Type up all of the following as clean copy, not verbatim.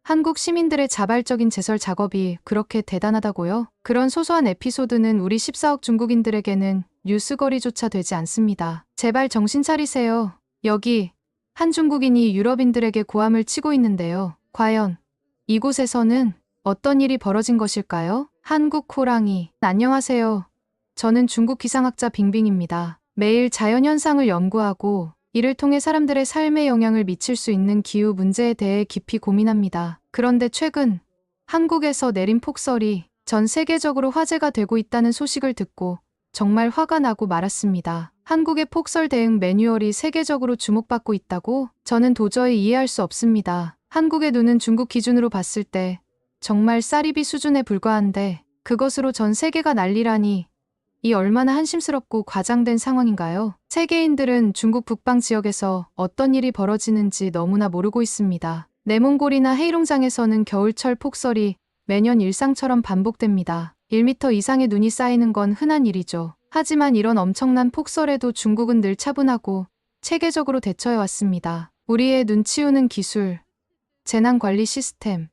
한국 시민들의 자발적인 제설 작업이 그렇게 대단하다고요? 그런 소소한 에피소드는 우리 14억 중국인들에게는 뉴스거리조차 되지 않습니다. 제발 정신 차리세요. 여기 한 중국인이 유럽인들에게 고함을 치고 있는데요. 과연 이곳에서는 어떤 일이 벌어진 것일까요? 한국 호랑이. 안녕하세요. 저는 중국 기상학자 빙빙입니다. 매일 자연현상을 연구하고 이를 통해 사람들의 삶에 영향을 미칠 수 있는 기후 문제에 대해 깊이 고민합니다. 그런데 최근 한국에서 내린 폭설이 전 세계적으로 화제가 되고 있다는 소식을 듣고 정말 화가 나고 말았습니다. 한국의 폭설 대응 매뉴얼이 세계적으로 주목받고 있다고? 저는 도저히 이해할 수 없습니다. 한국의 눈은 중국 기준으로 봤을 때 정말 쌀이비 수준에 불과한데 그것으로 전 세계가 난리라니, 이 얼마나 한심스럽고 과장된 상황인가요? 세계인들은 중국 북방 지역에서 어떤 일이 벌어지는지 너무나 모르고 있습니다. 내몽골이나 헤이롱장에서는 겨울철 폭설이 매년 일상처럼 반복됩니다. 1m 이상의 눈이 쌓이는 건 흔한 일이죠. 하지만 이런 엄청난 폭설에도 중국은 늘 차분하고 체계적으로 대처해왔습니다. 우리의 눈 치우는 기술, 재난관리 시스템,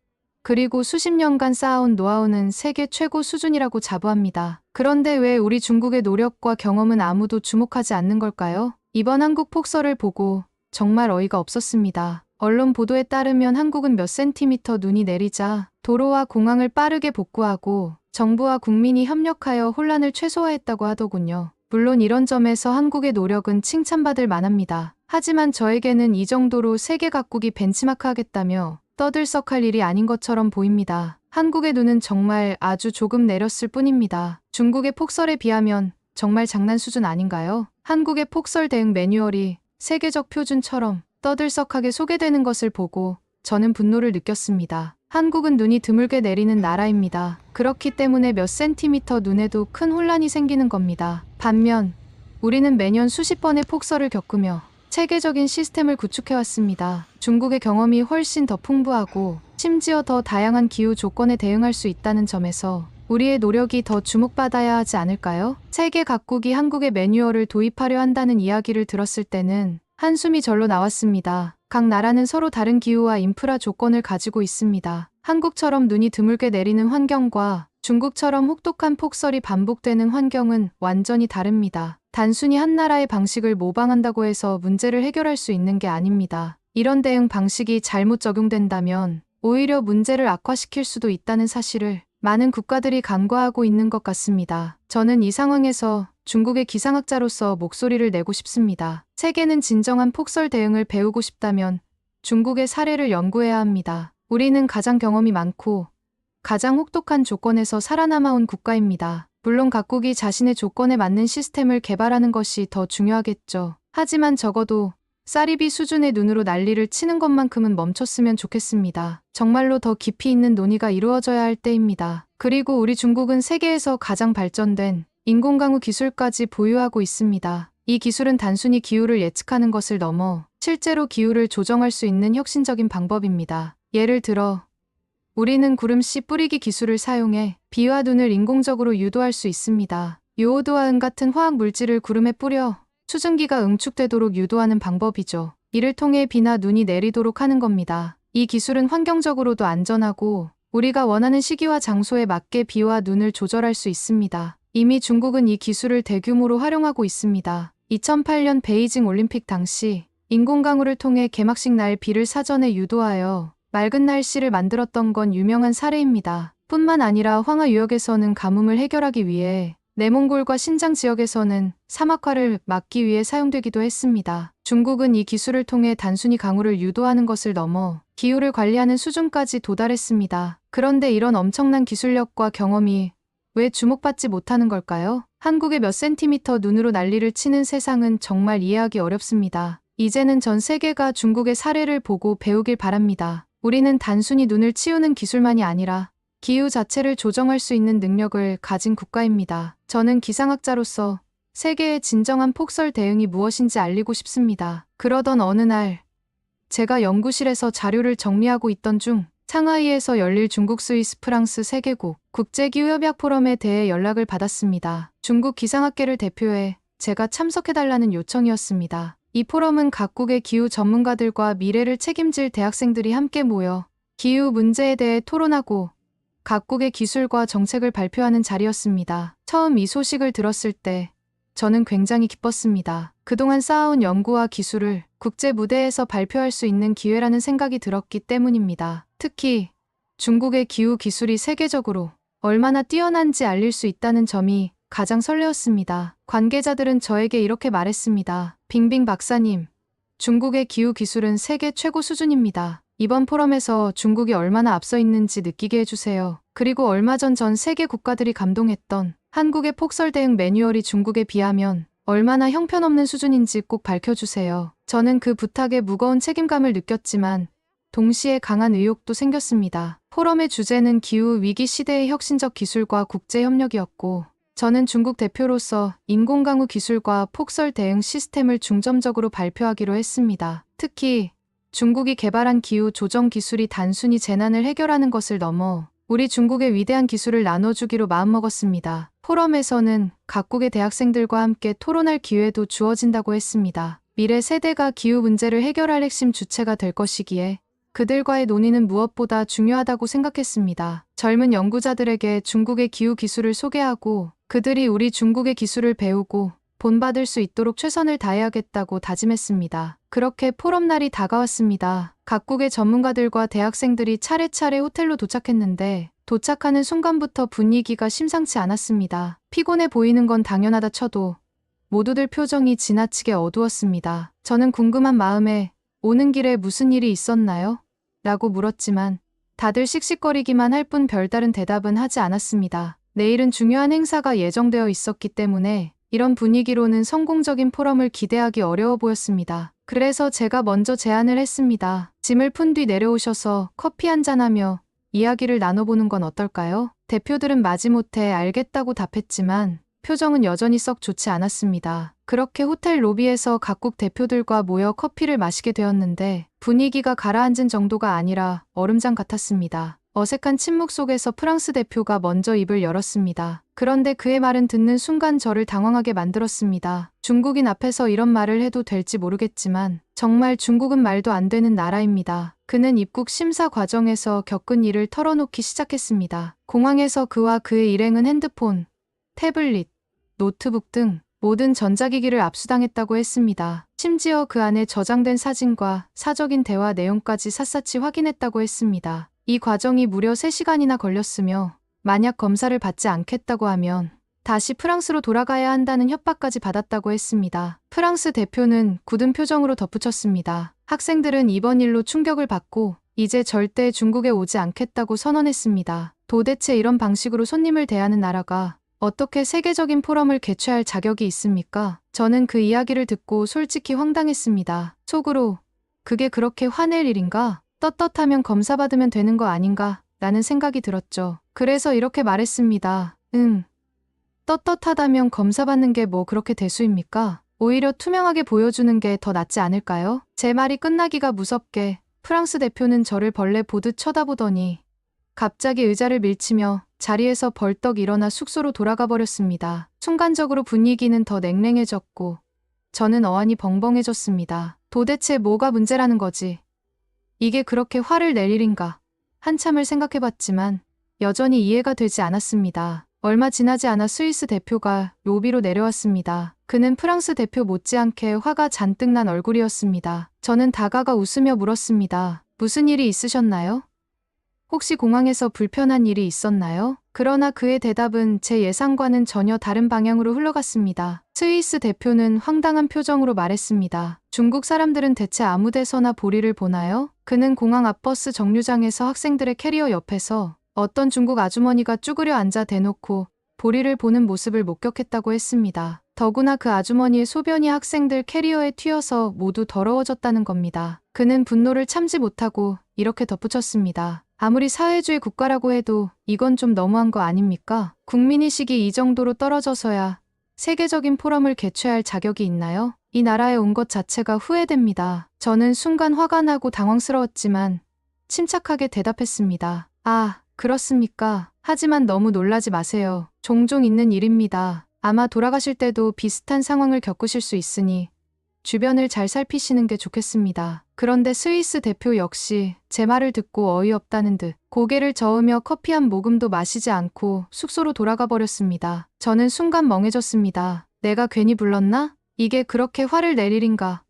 그리고 수십 년간 쌓아온 노하우는 세계 최고 수준이라고 자부합니다. 그런데 왜 우리 중국의 노력과 경험은 아무도 주목하지 않는 걸까요? 이번 한국 폭설을 보고 정말 어이가 없었습니다. 언론 보도에 따르면 한국은 몇 센티미터 눈이 내리자 도로와 공항을 빠르게 복구하고 정부와 국민이 협력하여 혼란을 최소화했다고 하더군요. 물론 이런 점에서 한국의 노력은 칭찬받을 만합니다. 하지만 저에게는 이 정도로 세계 각국이 벤치마크하겠다며 떠들썩할 일이 아닌 것처럼 보입니다. 한국의 눈은 정말 아주 조금 내렸을 뿐입니다. 중국의 폭설에 비하면 정말 장난 수준 아닌가요? 한국의 폭설 대응 매뉴얼이 세계적 표준처럼 떠들썩하게 소개되는 것을 보고 저는 분노를 느꼈습니다. 한국은 눈이 드물게 내리는 나라입니다. 그렇기 때문에 몇 센티미터 눈에도 큰 혼란이 생기는 겁니다. 반면 우리는 매년 수십 번의 폭설을 겪으며 체계적인 시스템을 구축해왔습니다. 중국의 경험이 훨씬 더 풍부하고 심지어 더 다양한 기후 조건에 대응할 수 있다는 점에서 우리의 노력이 더 주목받아야 하지 않을까요? 세계 각국이 한국의 매뉴얼을 도입하려 한다는 이야기를 들었을 때는 한숨이 절로 나왔습니다. 각 나라는 서로 다른 기후와 인프라 조건을 가지고 있습니다. 한국처럼 눈이 드물게 내리는 환경과 중국처럼 혹독한 폭설이 반복되는 환경은 완전히 다릅니다. 단순히 한 나라의 방식을 모방한다고 해서 문제를 해결할 수 있는 게 아닙니다. 이런 대응 방식이 잘못 적용된다면 오히려 문제를 악화시킬 수도 있다는 사실을 많은 국가들이 간과하고 있는 것 같습니다. 저는 이 상황에서 중국의 기상학자로서 목소리를 내고 싶습니다. 세계는 진정한 폭설 대응을 배우고 싶다면 중국의 사례를 연구해야 합니다. 우리는 가장 경험이 많고 가장 혹독한 조건에서 살아남아온 국가입니다. 물론 각국이 자신의 조건에 맞는 시스템을 개발하는 것이 더 중요하겠죠. 하지만 적어도 쌀이비 수준의 눈으로 난리를 치는 것만큼은 멈췄으면 좋겠습니다. 정말로 더 깊이 있는 논의가 이루어져야 할 때입니다. 그리고 우리 중국은 세계에서 가장 발전된 인공강우 기술까지 보유하고 있습니다. 이 기술은 단순히 기후를 예측하는 것을 넘어 실제로 기후를 조정할 수 있는 혁신적인 방법입니다. 예를 들어 우리는 구름씨 뿌리기 기술을 사용해 비와 눈을 인공적으로 유도할 수 있습니다. 요오드와 은 같은 화학 물질을 구름에 뿌려 수증기가 응축되도록 유도하는 방법이죠. 이를 통해 비나 눈이 내리도록 하는 겁니다. 이 기술은 환경적으로도 안전하고 우리가 원하는 시기와 장소에 맞게 비와 눈을 조절할 수 있습니다. 이미 중국은 이 기술을 대규모로 활용하고 있습니다. 2008년 베이징 올림픽 당시 인공강우를 통해 개막식 날 비를 사전에 유도하여 맑은 날씨를 만들었던 건 유명한 사례입니다. 뿐만 아니라 황하 유역에서는 가뭄을 해결하기 위해 내몽골과 신장 지역에서는 사막화를 막기 위해 사용되기도 했습니다. 중국은 이 기술을 통해 단순히 강우를 유도하는 것을 넘어 기후를 관리하는 수준까지 도달했습니다. 그런데 이런 엄청난 기술력과 경험이 왜 주목받지 못하는 걸까요? 한국의 몇 센티미터 눈으로 난리를 치는 세상은 정말 이해하기 어렵습니다. 이제는 전 세계가 중국의 사례를 보고 배우길 바랍니다. 우리는 단순히 눈을 치우는 기술만이 아니라 기후 자체를 조정할 수 있는 능력을 가진 국가입니다. 저는 기상학자로서 세계의 진정한 폭설 대응이 무엇인지 알리고 싶습니다. 그러던 어느 날 제가 연구실에서 자료를 정리하고 있던 중 상하이에서 열릴 중국, 스위스, 프랑스 3개국 국제기후협약 포럼에 대해 연락을 받았습니다. 중국 기상학계를 대표해 제가 참석해달라는 요청이었습니다. 이 포럼은 각국의 기후 전문가들과 미래를 책임질 대학생들이 함께 모여 기후 문제에 대해 토론하고 각국의 기술과 정책을 발표하는 자리였습니다. 처음 이 소식을 들었을 때 저는 굉장히 기뻤습니다. 그동안 쌓아온 연구와 기술을 국제 무대에서 발표할 수 있는 기회라는 생각이 들었기 때문입니다. 특히 중국의 기후 기술이 세계적으로 얼마나 뛰어난지 알릴 수 있다는 점이 가장 설레었습니다. 관계자들은 저에게 이렇게 말했습니다. 빙빙 박사님, 중국의 기후 기술은 세계 최고 수준입니다. 이번 포럼에서 중국이 얼마나 앞서 있는지 느끼게 해주세요. 그리고 얼마 전 세계 국가들이 감동했던 한국의 폭설 대응 매뉴얼이 중국에 비하면 얼마나 형편없는 수준인지 꼭 밝혀주세요. 저는 그 부탁에 무거운 책임감을 느꼈지만 동시에 강한 의욕도 생겼습니다. 포럼의 주제는 기후 위기 시대의 혁신적 기술과 국제 협력이었고, 저는 중국 대표로서 인공강우 기술과 폭설 대응 시스템을 중점적으로 발표하기로 했습니다. 특히 중국이 개발한 기후 조정 기술이 단순히 재난을 해결하는 것을 넘어 우리 중국의 위대한 기술을 나눠주기로 마음먹었습니다. 포럼에서는 각국의 대학생들과 함께 토론할 기회도 주어진다고 했습니다. 미래 세대가 기후 문제를 해결할 핵심 주체가 될 것이기에 그들과의 논의는 무엇보다 중요하다고 생각했습니다. 젊은 연구자들에게 중국의 기후 기술을 소개하고 그들이 우리 중국의 기술을 배우고 본받을 수 있도록 최선을 다해야겠다고 다짐했습니다. 그렇게 포럼 날이 다가왔습니다. 각국의 전문가들과 대학생들이 차례차례 호텔로 도착했는데 도착하는 순간부터 분위기가 심상치 않았습니다. 피곤해 보이는 건 당연하다 쳐도 모두들 표정이 지나치게 어두웠습니다. 저는 궁금한 마음에 오는 길에 무슨 일이 있었나요? 라고 물었지만 다들 씩씩거리기만 할 뿐 별다른 대답은 하지 않았습니다. 내일은 중요한 행사가 예정되어 있었기 때문에 이런 분위기로는 성공적인 포럼을 기대하기 어려워 보였습니다. 그래서 제가 먼저 제안을 했습니다. 짐을 푼 뒤 내려오셔서 커피 한잔하며 이야기를 나눠보는 건 어떨까요? 대표들은 마지못해 알겠다고 답했지만 표정은 여전히 썩 좋지 않았습니다. 그렇게 호텔 로비에서 각국 대표들과 모여 커피를 마시게 되었는데 분위기가 가라앉은 정도가 아니라 얼음장 같았습니다. 어색한 침묵 속에서 프랑스 대표가 먼저 입을 열었습니다. 그런데 그의 말은 듣는 순간 저를 당황하게 만들었습니다. 중국인 앞에서 이런 말을 해도 될지 모르겠지만 정말 중국은 말도 안 되는 나라입니다. 그는 입국 심사 과정에서 겪은 일을 털어놓기 시작했습니다. 공항에서 그와 그의 일행은 핸드폰, 태블릿, 노트북 등 모든 전자기기를 압수당했다고 했습니다. 심지어 그 안에 저장된 사진과 사적인 대화 내용까지 샅샅이 확인했다고 했습니다. 이 과정이 무려 3시간이나 걸렸으며 만약 검사를 받지 않겠다고 하면 다시 프랑스로 돌아가야 한다는 협박까지 받았다고 했습니다. 프랑스 대표는 굳은 표정으로 덧붙였습니다. 학생들은 이번 일로 충격을 받고 이제 절대 중국에 오지 않겠다고 선언했습니다. 도대체 이런 방식으로 손님을 대하는 나라가 어떻게 세계적인 포럼을 개최할 자격이 있습니까? 저는 그 이야기를 듣고 솔직히 황당했습니다. 속으로 그게 그렇게 화낼 일인가? 떳떳하면 검사받으면 되는 거 아닌가? 라는 생각이 들었죠. 그래서 이렇게 말했습니다. 떳떳하다면 검사받는 게 뭐 그렇게 대수입니까? 오히려 투명하게 보여주는 게 더 낫지 않을까요? 제 말이 끝나기가 무섭게 프랑스 대표는 저를 벌레 보듯 쳐다보더니 갑자기 의자를 밀치며 자리에서 벌떡 일어나 숙소로 돌아가 버렸습니다. 순간적으로 분위기는 더 냉랭해졌고 저는 어안이 벙벙해졌습니다. 도대체 뭐가 문제라는 거지? 이게 그렇게 화를 낼 일인가? 한참을 생각해봤지만 여전히 이해가 되지 않았습니다. 얼마 지나지 않아 스위스 대표가 로비로 내려왔습니다. 그는 프랑스 대표 못지않게 화가 잔뜩 난 얼굴이었습니다. 저는 다가가 웃으며 물었습니다. 무슨 일이 있으셨나요? 혹시 공항에서 불편한 일이 있었나요? 그러나 그의 대답은 제 예상과는 전혀 다른 방향으로 흘러갔습니다. 스위스 대표는 황당한 표정으로 말했습니다. 중국 사람들은 대체 아무 데서나 보리를 보나요? 그는 공항 앞 버스 정류장에서 학생들의 캐리어 옆에서 어떤 중국 아주머니가 쭈그려 앉아 대놓고 보리를 보는 모습을 목격했다고 했습니다. 더구나 그 아주머니의 소변이 학생들 캐리어에 튀어서 모두 더러워졌다는 겁니다. 그는 분노를 참지 못하고 이렇게 덧붙였습니다. 아무리 사회주의 국가라고 해도 이건 좀 너무한 거 아닙니까? 국민의식이 이 정도로 떨어져서야 세계적인 포럼을 개최할 자격이 있나요? 이 나라에 온 것 자체가 후회됩니다. 저는 순간 화가 나고 당황스러웠지만 침착하게 대답했습니다. 아, 그렇습니까? 하지만 너무 놀라지 마세요. 종종 있는 일입니다. 아마 돌아가실 때도 비슷한 상황을 겪으실 수 있으니 주변을 잘 살피시는 게 좋겠습니다. 그런데 스위스 대표 역시 제 말을 듣고 어이없다는 듯 고개를 저으며 커피 한 모금도 마시지 않고 숙소로 돌아가 버렸습니다. 저는 순간 멍해졌습니다. 내가 괜히 불렀나? 이게 그렇게 화를 낼 일인가?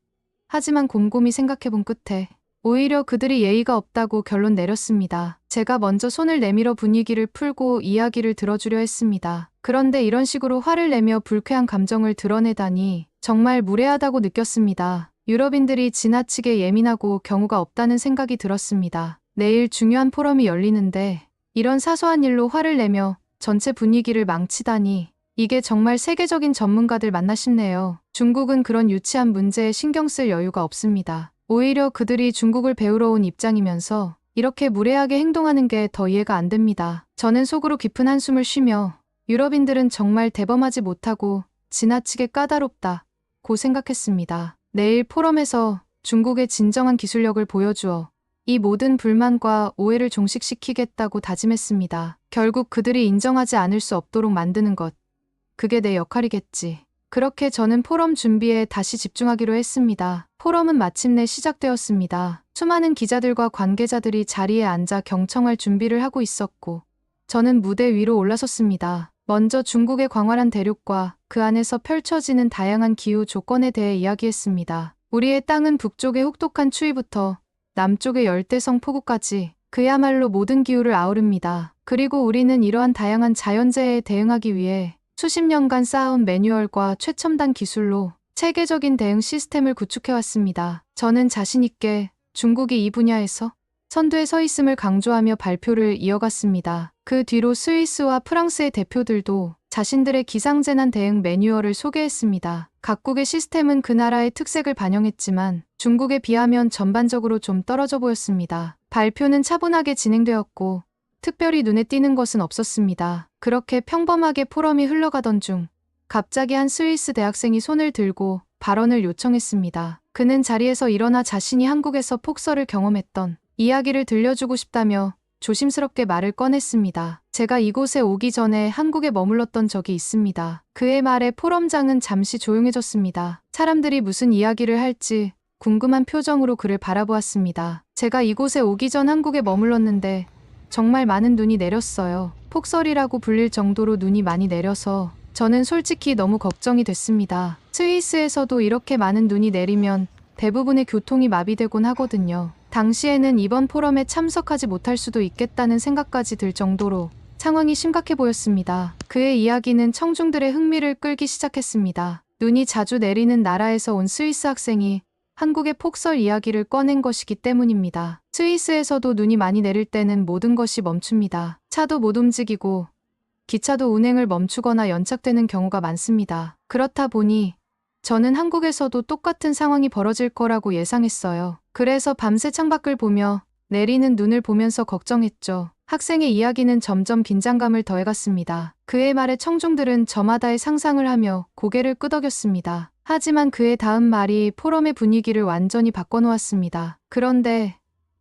하지만 곰곰이 생각해본 끝에 오히려 그들이 예의가 없다고 결론 내렸습니다. 제가 먼저 손을 내밀어 분위기를 풀고 이야기를 들어주려 했습니다. 그런데 이런 식으로 화를 내며 불쾌한 감정을 드러내다니 정말 무례하다고 느꼈습니다. 유럽인들이 지나치게 예민하고 경우가 없다는 생각이 들었습니다. 내일 중요한 포럼이 열리는데 이런 사소한 일로 화를 내며 전체 분위기를 망치다니 이게 정말 세계적인 전문가들 맞나 싶네요. 중국은 그런 유치한 문제에 신경 쓸 여유가 없습니다. 오히려 그들이 중국을 배우러 온 입장이면서 이렇게 무례하게 행동하는 게 더 이해가 안 됩니다. 저는 속으로 깊은 한숨을 쉬며 유럽인들은 정말 대범하지 못하고 지나치게 까다롭다고 생각했습니다. 내일 포럼에서 중국의 진정한 기술력을 보여주어 이 모든 불만과 오해를 종식시키겠다고 다짐했습니다. 결국 그들이 인정하지 않을 수 없도록 만드는 것. 그게 내 역할이겠지. 그렇게 저는 포럼 준비에 다시 집중하기로 했습니다. 포럼은 마침내 시작되었습니다. 수많은 기자들과 관계자들이 자리에 앉아 경청할 준비를 하고 있었고 저는 무대 위로 올라섰습니다. 먼저 중국의 광활한 대륙과 그 안에서 펼쳐지는 다양한 기후 조건에 대해 이야기했습니다. 우리의 땅은 북쪽의 혹독한 추위부터 남쪽의 열대성 폭우까지 그야말로 모든 기후를 아우릅니다. 그리고 우리는 이러한 다양한 자연재해에 대응하기 위해 수십 년간 쌓아온 매뉴얼과 최첨단 기술로 체계적인 대응 시스템을 구축해왔습니다. 저는 자신 있게 중국이 이 분야에서 선두에 서 있음을 강조하며 발표를 이어갔습니다. 그 뒤로 스위스와 프랑스의 대표들도 자신들의 기상재난 대응 매뉴얼을 소개했습니다. 각국의 시스템은 그 나라의 특색을 반영했지만 중국에 비하면 전반적으로 좀 떨어져 보였습니다. 발표는 차분하게 진행되었고 특별히 눈에 띄는 것은 없었습니다. 그렇게 평범하게 포럼이 흘러가던 중 갑자기 한 스위스 대학생이 손을 들고 발언을 요청했습니다. 그는 자리에서 일어나 자신이 한국에서 폭설을 경험했던 이야기를 들려주고 싶다며 조심스럽게 말을 꺼냈습니다. 제가 이곳에 오기 전에 한국에 머물렀던 적이 있습니다. 그의 말에 포럼장은 잠시 조용해졌습니다. 사람들이 무슨 이야기를 할지 궁금한 표정으로 그를 바라보았습니다. 제가 이곳에 오기 전 한국에 머물렀는데 정말 많은 눈이 내렸어요. 폭설이라고 불릴 정도로 눈이 많이 내려서 저는 솔직히 너무 걱정이 됐습니다. 스위스에서도 이렇게 많은 눈이 내리면 대부분의 교통이 마비되곤 하거든요. 당시에는 이번 포럼에 참석하지 못할 수도 있겠다는 생각까지 들 정도로 상황이 심각해 보였습니다. 그의 이야기는 청중들의 흥미를 끌기 시작했습니다. 눈이 자주 내리는 나라에서 온 스위스 학생이 한국의 폭설 이야기를 꺼낸 것이기 때문입니다. 스위스에서도 눈이 많이 내릴 때는 모든 것이 멈춥니다. 차도 못 움직이고 기차도 운행을 멈추거나 연착되는 경우가 많습니다. 그렇다 보니 저는 한국에서도 똑같은 상황이 벌어질 거라고 예상했어요. 그래서 밤새 창밖을 보며 내리는 눈을 보면서 걱정했죠. 학생의 이야기는 점점 긴장감을 더해갔습니다. 그의 말에 청중들은 저마다의 상상을 하며 고개를 끄덕였습니다. 하지만 그의 다음 말이 포럼의 분위기를 완전히 바꿔놓았습니다. 그런데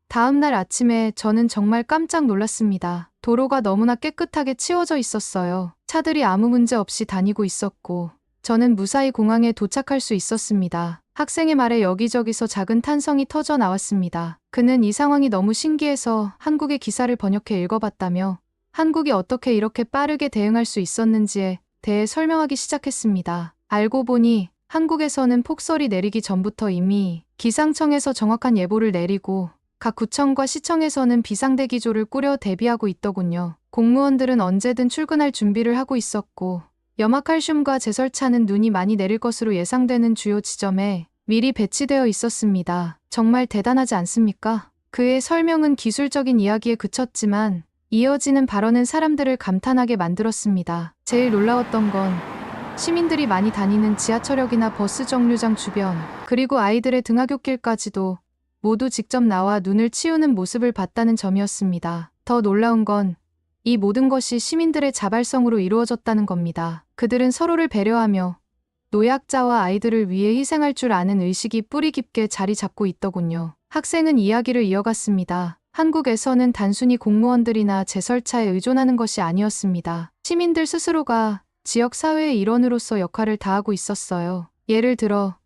다음 날 아침에 저는 정말 깜짝 놀랐습니다. 도로가 너무나 깨끗하게 치워져 있었어요. 차들이 아무 문제 없이 다니고 있었고 저는 무사히 공항에 도착할 수 있었습니다. 학생의 말에 여기저기서 작은 탄성이 터져 나왔습니다. 그는 이 상황이 너무 신기해서 한국의 기사를 번역해 읽어봤다며 한국이 어떻게 이렇게 빠르게 대응할 수 있었는지에 대해 설명하기 시작했습니다. 알고 보니 한국에서는 폭설이 내리기 전부터 이미 기상청에서 정확한 예보를 내리고 각 구청과 시청에서는 비상대기조를 꾸려 대비하고 있더군요. 공무원들은 언제든 출근할 준비를 하고 있었고 염화칼슘과 제설차는 눈이 많이 내릴 것으로 예상되는 주요 지점에 미리 배치되어 있었습니다. 정말 대단하지 않습니까? 그의 설명은 기술적인 이야기에 그쳤지만 이어지는 발언은 사람들을 감탄하게 만들었습니다. 제일 놀라웠던 건 시민들이 많이 다니는 지하철역이나 버스 정류장 주변, 그리고 아이들의 등하굣길까지도 모두 직접 나와 눈을 치우는 모습을 봤다는 점이었습니다. 더 놀라운 건 이 모든 것이 시민들의 자발성으로 이루어졌다는 겁니다. 그들은 서로를 배려하며 노약자와 아이들을 위해 희생할 줄 아는 의식이 뿌리 깊게 자리 잡고 있더군요. 학생은 이야기를 이어갔습니다. 한국에서는 단순히 공무원들이나 제설차에 의존하는 것이 아니었습니다. 시민들 스스로가 지역사회의 일원으로서 역할을 다하고 있었어요. 예를 들어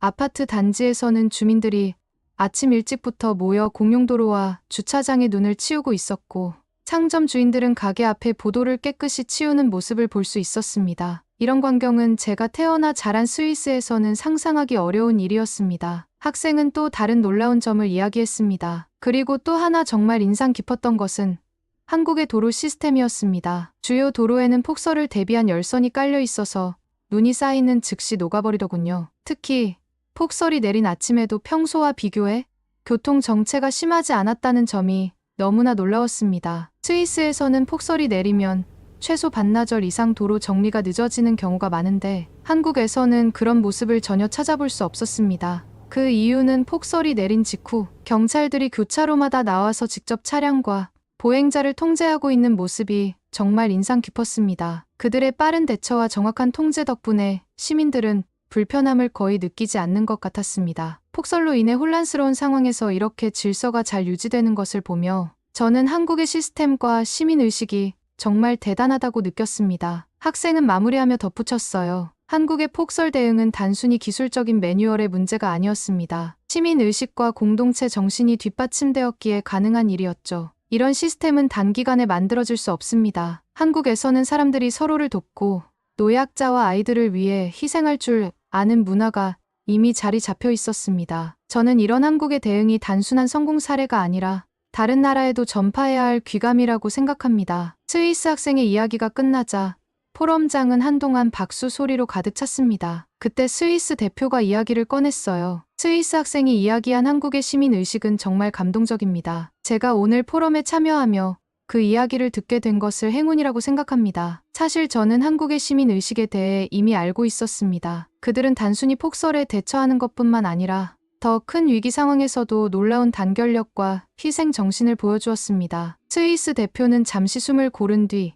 아파트 단지에서는 주민들이 아침 일찍부터 모여 공용도로와 주차장에 눈을 치우고 있었고, 상점 주인들은 가게 앞에 보도를 깨끗이 치우는 모습을 볼 수 있었습니다. 이런 광경은 제가 태어나 자란 스위스에서는 상상하기 어려운 일이었습니다. 학생은 또 다른 놀라운 점을 이야기했습니다. 그리고 또 하나 정말 인상 깊었던 것은 한국의 도로 시스템이었습니다. 주요 도로에는 폭설을 대비한 열선이 깔려 있어서 눈이 쌓이는 즉시 녹아버리더군요. 특히 폭설이 내린 아침에도 평소와 비교해 교통 정체가 심하지 않았다는 점이 너무나 놀라웠습니다. 스위스에서는 폭설이 내리면 최소 반나절 이상 도로 정리가 늦어지는 경우가 많은데 한국에서는 그런 모습을 전혀 찾아볼 수 없었습니다. 그 이유는 폭설이 내린 직후 경찰들이 교차로마다 나와서 직접 차량과 보행자를 통제하고 있는 모습이 정말 인상 깊었습니다. 그들의 빠른 대처와 정확한 통제 덕분에 시민들은 불편함을 거의 느끼지 않는 것 같았습니다. 폭설로 인해 혼란스러운 상황에서 이렇게 질서가 잘 유지되는 것을 보며 저는 한국의 시스템과 시민의식이 정말 대단하다고 느꼈습니다. 학생은 마무리하며 덧붙였어요. 한국의 폭설 대응은 단순히 기술적인 매뉴얼의 문제가 아니었습니다. 시민의식과 공동체 정신이 뒷받침되었기에 가능한 일이었죠. 이런 시스템은 단기간에 만들어질 수 없습니다. 한국에서는 사람들이 서로를 돕고 노약자와 아이들을 위해 희생할 줄 아는 문화가 이미 자리 잡혀 있었습니다. 저는 이런 한국의 대응이 단순한 성공 사례가 아니라 다른 나라에도 전파해야 할 귀감이라고 생각합니다. 스위스 학생의 이야기가 끝나자 포럼장은 한동안 박수 소리로 가득 찼습니다. 그때 스위스 대표가 이야기를 꺼냈어요. 스위스 학생이 이야기한 한국의 시민의식은 정말 감동적입니다. 제가 오늘 포럼에 참여하며 그 이야기를 듣게 된 것을 행운이라고 생각합니다. 사실 저는 한국의 시민의식에 대해 이미 알고 있었습니다. 그들은 단순히 폭설에 대처하는 것뿐만 아니라 더 큰 위기 상황에서도 놀라운 단결력과 희생 정신을 보여주었습니다. 스위스 대표는 잠시 숨을 고른 뒤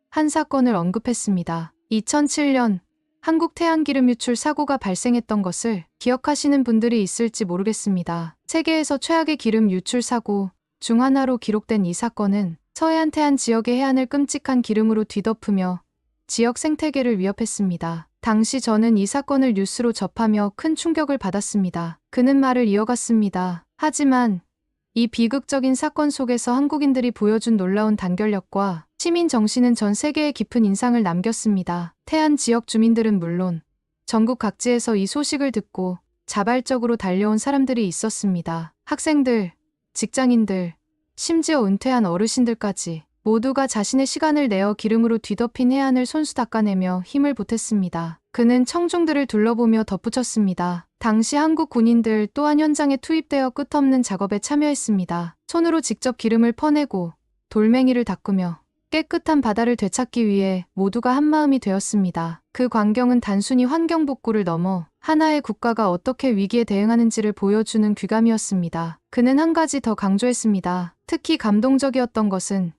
한 사건을 언급했습니다. 2007년 한국 태양기름 유출 사고가 발생했던 것을 기억하시는 분들이 있을지 모르겠습니다. 세계에서 최악의 기름 유출 사고 중 하나로 기록된 이 사건은 서해안 태안 지역의 해안을 끔찍한 기름으로 뒤덮으며 지역 생태계를 위협했습니다. 당시 저는 이 사건을 뉴스로 접하며 큰 충격을 받았습니다. 그는 말을 이어갔습니다. 하지만 이 비극적인 사건 속에서 한국인들이 보여준 놀라운 단결력과 시민 정신은 전 세계에 깊은 인상을 남겼습니다. 태안 지역 주민들은 물론 전국 각지에서 이 소식을 듣고 자발적으로 달려온 사람들이 있었습니다. 학생들, 직장인들, 심지어 은퇴한 어르신들까지 모두가 자신의 시간을 내어 기름으로 뒤덮인 해안을 손수 닦아내며 힘을 보탰습니다. 그는 청중들을 둘러보며 덧붙였습니다. 당시 한국 군인들 또한 현장에 투입되어 끝없는 작업에 참여했습니다. 손으로 직접 기름을 퍼내고 돌멩이를 닦으며 깨끗한 바다를 되찾기 위해 모두가 한마음이 되었습니다. 그 광경은 단순히 환경 복구를 넘어 하나의 국가가 어떻게 위기에 대응하는지를 보여주는 귀감이었습니다. 그는 한 가지 더 강조했습니다. 특히 감동적이었던 것은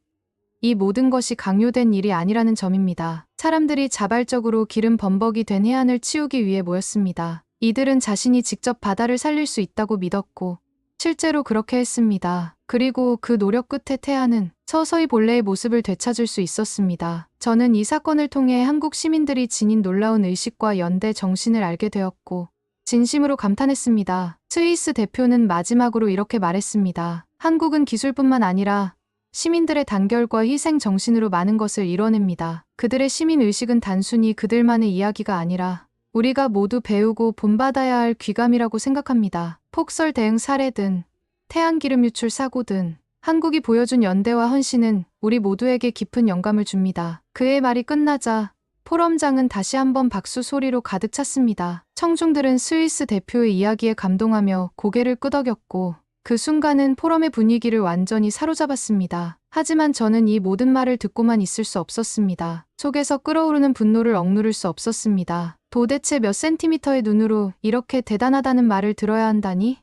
이 모든 것이 강요된 일이 아니라는 점입니다. 사람들이 자발적으로 기름 범벅이 된 해안을 치우기 위해 모였습니다. 이들은 자신이 직접 바다를 살릴 수 있다고 믿었고 실제로 그렇게 했습니다. 그리고 그 노력 끝에 태안은 서서히 본래의 모습을 되찾을 수 있었습니다. 저는 이 사건을 통해 한국 시민들이 지닌 놀라운 의식과 연대 정신을 알게 되었고 진심으로 감탄했습니다. 스위스 대표는 마지막으로 이렇게 말했습니다. 한국은 기술뿐만 아니라 시민들의 단결과 희생 정신으로 많은 것을 이뤄냅니다. 그들의 시민의식은 단순히 그들만의 이야기가 아니라 우리가 모두 배우고 본받아야 할 귀감이라고 생각합니다. 폭설 대응 사례든 태양기름 유출 사고든 한국이 보여준 연대와 헌신은 우리 모두에게 깊은 영감을 줍니다. 그의 말이 끝나자 포럼장은 다시 한번 박수 소리로 가득 찼습니다. 청중들은 스위스 대표의 이야기에 감동하며 고개를 끄덕였고 그 순간은 포럼의 분위기를 완전히 사로잡았습니다. 하지만 저는 이 모든 말을 듣고만 있을 수 없었습니다. 속에서 끓어오르는 분노를 억누를 수 없었습니다. 도대체 몇 센티미터의 눈으로 이렇게 대단하다는 말을 들어야 한다니?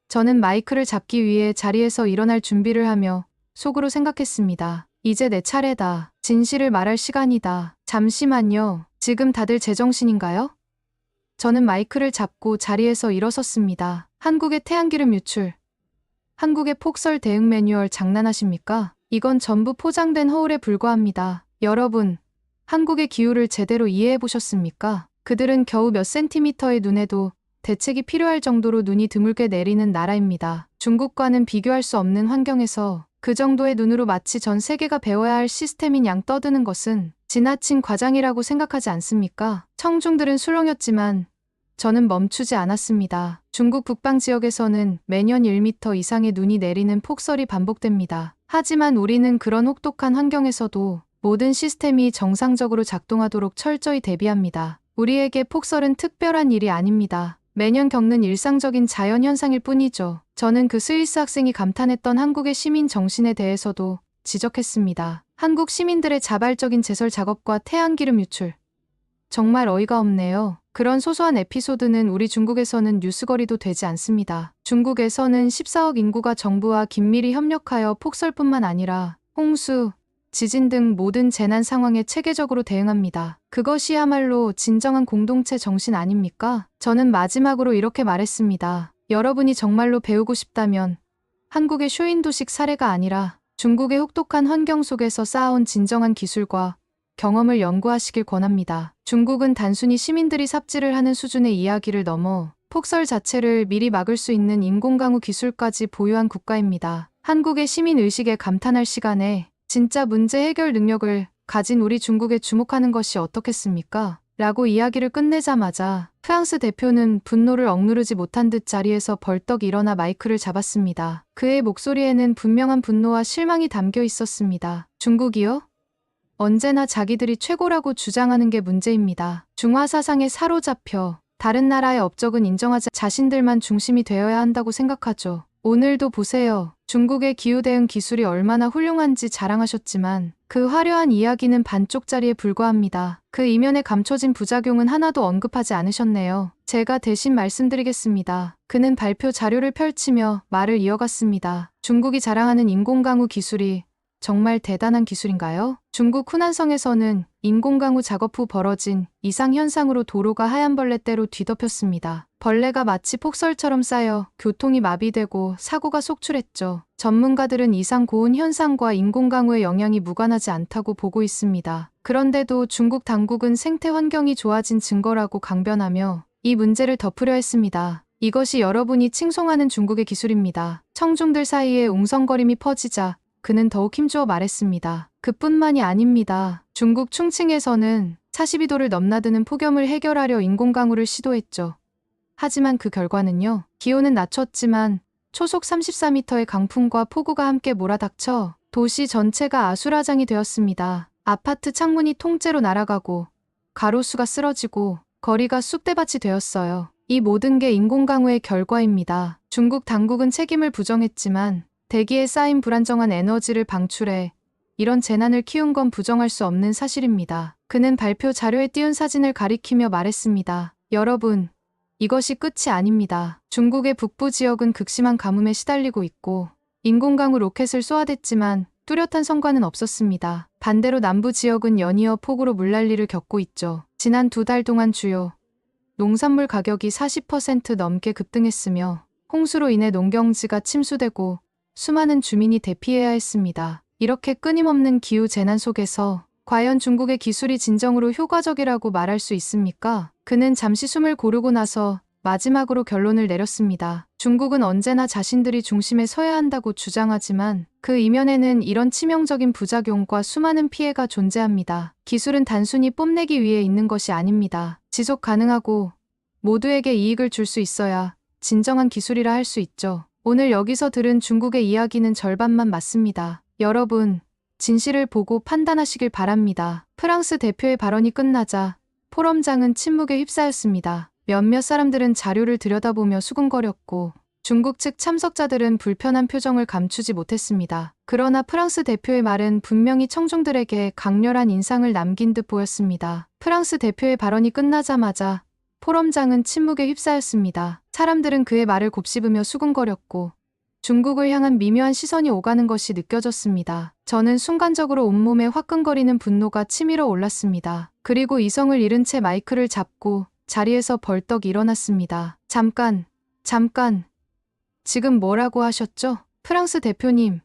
저는 마이크를 잡기 위해 자리에서 일어날 준비를 하며 속으로 생각했습니다. 이제 내 차례다. 진실을 말할 시간이다. 잠시만요. 지금 다들 제정신인가요? 저는 마이크를 잡고 자리에서 일어섰습니다. 한국의 태양기름 유출. 한국의 폭설 대응 매뉴얼 장난하십니까? 이건 전부 포장된 허울에 불과합니다. 여러분, 한국의 기후를 제대로 이해해 보셨습니까? 그들은 겨우 몇 센티미터의 눈에도 대책이 필요할 정도로 눈이 드물게 내리는 나라입니다. 중국과는 비교할 수 없는 환경에서 그 정도의 눈으로 마치 전 세계가 배워야 할 시스템인 양 떠드는 것은 지나친 과장이라고 생각하지 않습니까? 청중들은 술렁였지만 저는 멈추지 않았습니다. 중국 북방 지역에서는 매년 1m 이상의 눈이 내리는 폭설이 반복됩니다. 하지만 우리는 그런 혹독한 환경에서도 모든 시스템이 정상적으로 작동하도록 철저히 대비합니다. 우리에게 폭설은 특별한 일이 아닙니다. 매년 겪는 일상적인 자연현상일 뿐이죠. 저는 그 스위스 학생이 감탄했던 한국의 시민 정신에 대해서도 지적했습니다. 한국 시민들의 자발적인 제설 작업과 태양기름 유출. 정말 어이가 없네요. 그런 소소한 에피소드는 우리 중국에서는 뉴스거리도 되지 않습니다. 중국에서는 14억 인구가 정부와 긴밀히 협력하여 폭설뿐만 아니라 홍수, 지진 등 모든 재난 상황에 체계적으로 대응합니다. 그것이야말로 진정한 공동체 정신 아닙니까? 저는 마지막으로 이렇게 말했습니다. 여러분이 정말로 배우고 싶다면 한국의 쇼윈도식 사례가 아니라 중국의 혹독한 환경 속에서 쌓아온 진정한 기술과 경험을 연구하시길 권합니다. 중국은 단순히 시민들이 삽질을 하는 수준의 이야기를 넘어 폭설 자체를 미리 막을 수 있는 인공강우 기술까지 보유한 국가입니다. 한국의 시민의식에 감탄할 시간에 진짜 문제 해결 능력을 가진 우리 중국에 주목하는 것이 어떻겠습니까? 라고 이야기를 끝내자마자 프랑스 대표는 분노를 억누르지 못한 듯 자리에서 벌떡 일어나 마이크를 잡았습니다. 그의 목소리에는 분명한 분노와 실망이 담겨 있었습니다. 중국이요? 언제나 자기들이 최고라고 주장하는 게 문제입니다. 중화 사상에 사로잡혀 다른 나라의 업적은 인정하지 자신들만 중심이 되어야 한다고 생각하죠. 오늘도 보세요. 중국의 기후 대응 기술이 얼마나 훌륭한지 자랑하셨지만 그 화려한 이야기는 반쪽짜리에 불과합니다. 그 이면에 감춰진 부작용은 하나도 언급하지 않으셨네요. 제가 대신 말씀드리겠습니다. 그는 발표 자료를 펼치며 말을 이어갔습니다. 중국이 자랑하는 인공강우 기술이 정말 대단한 기술인가요? 중국 후난성에서는 인공강우 작업 후 벌어진 이상현상으로 도로가 하얀 벌레떼로 뒤덮였습니다. 벌레가 마치 폭설처럼 쌓여 교통이 마비되고 사고가 속출했죠. 전문가들은 이상 고온 현상과 인공강우의 영향이 무관하지 않다고 보고 있습니다. 그런데도 중국 당국은 생태 환경이 좋아진 증거라고 강변하며 이 문제를 덮으려 했습니다. 이것이 여러분이 칭송하는 중국의 기술입니다. 청중들 사이에 웅성거림이 퍼지자 그는 더욱 힘주어 말했습니다. 그뿐만이 아닙니다. 중국 충칭에서는 42도를 넘나드는 폭염을 해결하려 인공강우를 시도했죠. 하지만 그 결과는요. 기온은 낮췄지만 초속 34m의 강풍과 폭우가 함께 몰아닥쳐 도시 전체가 아수라장이 되었습니다. 아파트 창문이 통째로 날아가고 가로수가 쓰러지고 거리가 쑥대밭이 되었어요. 이 모든 게 인공강우의 결과입니다. 중국 당국은 책임을 부정했지만 대기에 쌓인 불안정한 에너지를 방출해 이런 재난을 키운 건 부정할 수 없는 사실입니다. 그는 발표 자료에 띄운 사진을 가리키며 말했습니다. 여러분, 이것이 끝이 아닙니다. 중국의 북부 지역은 극심한 가뭄에 시달리고 있고 인공강우 로켓을 쏘아댔지만 뚜렷한 성과는 없었습니다. 반대로 남부 지역은 연이어 폭우로 물난리를 겪고 있죠. 지난 2달 동안 주요 농산물 가격이 40% 넘게 급등했으며 홍수로 인해 농경지가 침수되고 수많은 주민이 대피해야 했습니다. 이렇게 끊임없는 기후 재난 속에서 과연 중국의 기술이 진정으로 효과적이라고 말할 수 있습니까? 그는 잠시 숨을 고르고 나서 마지막으로 결론을 내렸습니다. 중국은 언제나 자신들이 중심에 서야 한다고 주장하지만 그 이면에는 이런 치명적인 부작용과 수많은 피해가 존재합니다. 기술은 단순히 뽐내기 위해 있는 것이 아닙니다. 지속 가능하고 모두에게 이익을 줄 수 있어야 진정한 기술이라 할 수 있죠. 오늘 여기서 들은 중국의 이야기는 절반만 맞습니다. 여러분, 진실을 보고 판단하시길 바랍니다. 프랑스 대표의 발언이 끝나자 포럼장은 침묵에 휩싸였습니다. 몇몇 사람들은 자료를 들여다보며 수군거렸고 중국 측 참석자들은 불편한 표정을 감추지 못했습니다. 그러나 프랑스 대표의 말은 분명히 청중들에게 강렬한 인상을 남긴 듯 보였습니다. 프랑스 대표의 발언이 끝나자마자 포럼장은 침묵에 휩싸였습니다. 사람들은 그의 말을 곱씹으며 수군거렸고 중국을 향한 미묘한 시선이 오가는 것이 느껴졌습니다. 저는 순간적으로 온몸에 화끈거리는 분노가 치밀어 올랐습니다. 그리고 이성을 잃은 채 마이크를 잡고 자리에서 벌떡 일어났습니다. 잠깐. 지금 뭐라고 하셨죠? 프랑스 대표님,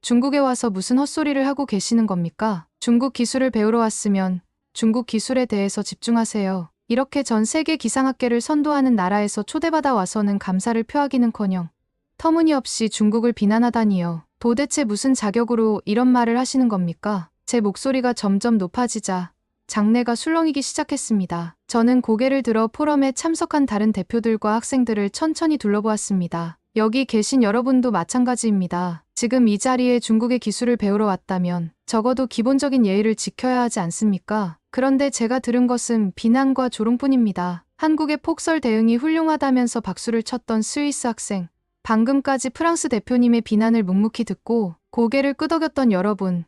중국에 와서 무슨 헛소리를 하고 계시는 겁니까? 중국 기술을 배우러 왔으면 중국 기술에 대해서 집중하세요. 이렇게 전 세계 기상학계를 선도하는 나라에서 초대받아 와서는 감사를 표하기는커녕 터무니없이 중국을 비난하다니요. 도대체 무슨 자격으로 이런 말을 하시는 겁니까? 제 목소리가 점점 높아지자 장내가 술렁이기 시작했습니다. 저는 고개를 들어 포럼에 참석한 다른 대표들과 학생들을 천천히 둘러보았습니다. 여기 계신 여러분도 마찬가지입니다. 지금 이 자리에 중국의 기술을 배우러 왔다면 적어도 기본적인 예의를 지켜야 하지 않습니까? 그런데 제가 들은 것은 비난과 조롱뿐입니다. 한국의 폭설 대응이 훌륭하다면서 박수를 쳤던 스위스 학생, 방금까지 프랑스 대표님의 비난을 묵묵히 듣고 고개를 끄덕였던 여러분,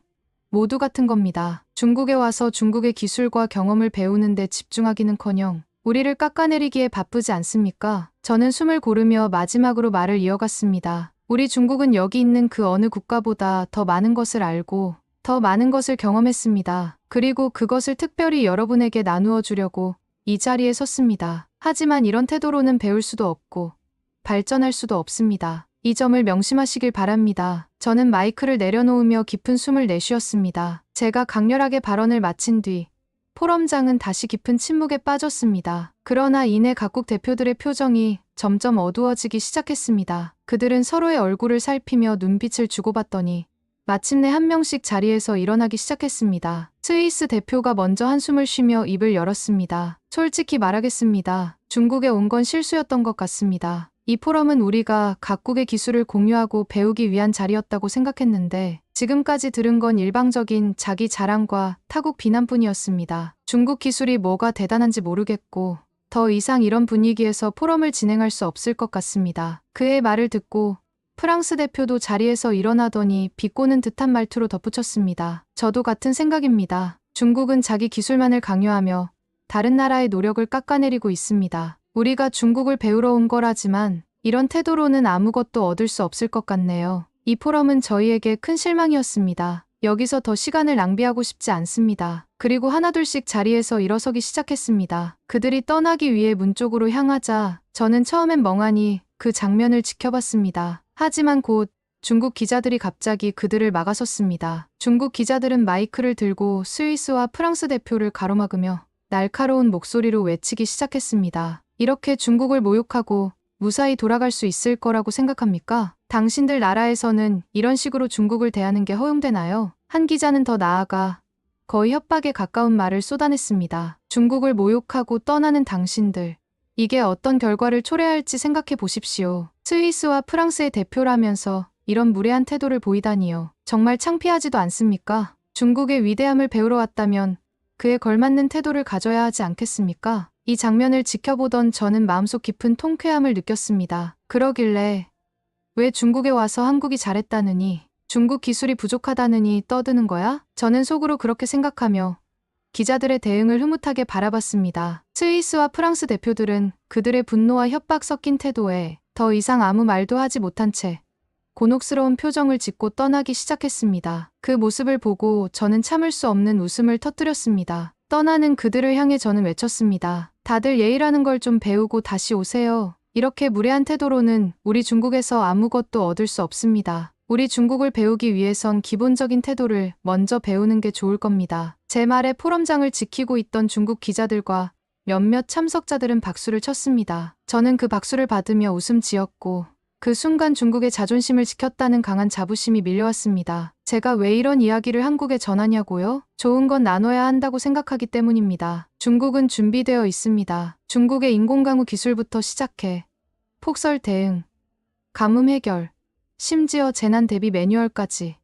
모두 같은 겁니다. 중국에 와서 중국의 기술과 경험을 배우는데 집중하기는커녕 우리를 깎아내리기에 바쁘지 않습니까? 저는 숨을 고르며 마지막으로 말을 이어갔습니다. 우리 중국은 여기 있는 그 어느 국가보다 더 많은 것을 알고 더 많은 것을 경험했습니다. 그리고 그것을 특별히 여러분에게 나누어 주려고 이 자리에 섰습니다. 하지만 이런 태도로는 배울 수도 없고 발전할 수도 없습니다. 이 점을 명심하시길 바랍니다. 저는 마이크를 내려놓으며 깊은 숨을 내쉬었습니다. 제가 강렬하게 발언을 마친 뒤 포럼장은 다시 깊은 침묵에 빠졌습니다. 그러나 이내 각국 대표들의 표정이 점점 어두워지기 시작했습니다. 그들은 서로의 얼굴을 살피며 눈빛을 주고받더니 마침내 한 명씩 자리에서 일어나기 시작했습니다. 스위스 대표가 먼저 한숨을 쉬며 입을 열었습니다. 솔직히 말하겠습니다. 중국에 온 건 실수였던 것 같습니다. 이 포럼은 우리가 각국의 기술을 공유하고 배우기 위한 자리였다고 생각했는데 지금까지 들은 건 일방적인 자기 자랑과 타국 비난뿐이었습니다. 중국 기술이 뭐가 대단한지 모르겠고 더 이상 이런 분위기에서 포럼을 진행할 수 없을 것 같습니다. 그의 말을 듣고 프랑스 대표도 자리에서 일어나더니 비꼬는 듯한 말투로 덧붙였습니다. 저도 같은 생각입니다. 중국은 자기 기술만을 강요하며 다른 나라의 노력을 깎아내리고 있습니다. 우리가 중국을 배우러 온 거라지만 이런 태도로는 아무것도 얻을 수 없을 것 같네요. 이 포럼은 저희에게 큰 실망이었습니다. 여기서 더 시간을 낭비하고 싶지 않습니다. 그리고 하나둘씩 자리에서 일어서기 시작했습니다. 그들이 떠나기 위해 문 쪽으로 향하자 저는 처음엔 멍하니 그 장면을 지켜봤습니다. 하지만 곧 중국 기자들이 갑자기 그들을 막아섰습니다. 중국 기자들은 마이크를 들고 스위스와 프랑스 대표를 가로막으며 날카로운 목소리로 외치기 시작했습니다. 이렇게 중국을 모욕하고 무사히 돌아갈 수 있을 거라고 생각합니까? 당신들 나라에서는 이런 식으로 중국을 대하는 게 허용되나요? 한 기자는 더 나아가 거의 협박에 가까운 말을 쏟아냈습니다. 중국을 모욕하고 떠나는 당신들. 이게 어떤 결과를 초래할지 생각해 보십시오. 스위스와 프랑스의 대표라면서 이런 무례한 태도를 보이다니요. 정말 창피하지도 않습니까? 중국의 위대함을 배우러 왔다면 그에 걸맞는 태도를 가져야 하지 않겠습니까? 이 장면을 지켜보던 저는 마음속 깊은 통쾌함을 느꼈습니다. 그러길래 왜 중국에 와서 한국이 잘했다느니 중국 기술이 부족하다느니 떠드는 거야? 저는 속으로 그렇게 생각하며 기자들의 대응을 흐뭇하게 바라봤습니다. 스위스와 프랑스 대표들은 그들의 분노와 협박 섞인 태도에 더 이상 아무 말도 하지 못한 채 곤혹스러운 표정을 짓고 떠나기 시작했습니다. 그 모습을 보고 저는 참을 수 없는 웃음을 터뜨렸습니다. 떠나는 그들을 향해 저는 외쳤습니다. 다들 예의라는 걸 좀 배우고 다시 오세요. 이렇게 무례한 태도로는 우리 중국에서 아무것도 얻을 수 없습니다. 우리 중국을 배우기 위해선 기본적인 태도를 먼저 배우는 게 좋을 겁니다. 제 말에 포럼장을 지키고 있던 중국 기자들과 몇몇 참석자들은 박수를 쳤습니다. 저는 그 박수를 받으며 웃음 지었고 그 순간 중국의 자존심을 지켰다는 강한 자부심이 밀려왔습니다. 제가 왜 이런 이야기를 한국에 전하냐고요? 좋은 건 나눠야 한다고 생각하기 때문입니다. 중국은 준비되어 있습니다. 중국의 인공강우 기술부터 시작해 폭설 대응, 가뭄 해결, 심지어 재난 대비 매뉴얼까지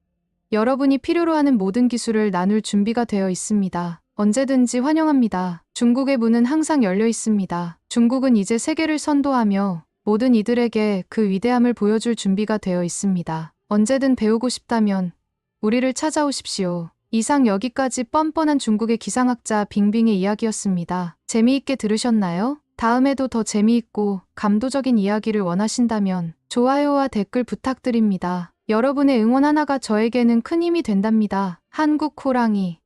여러분이 필요로 하는 모든 기술을 나눌 준비가 되어 있습니다. 언제든지 환영합니다. 중국의 문은 항상 열려 있습니다. 중국은 이제 세계를 선도하며 모든 이들에게 그 위대함을 보여줄 준비가 되어 있습니다. 언제든 배우고 싶다면 우리를 찾아오십시오. 이상 여기까지 뻔뻔한 중국의 기상학자 빙빙의 이야기였습니다. 재미있게 들으셨나요? 다음에도 더 재미있고 감도적인 이야기를 원하신다면 좋아요와 댓글 부탁드립니다. 여러분의 응원 하나가 저에게는 큰 힘이 된답니다. 한국 호랑이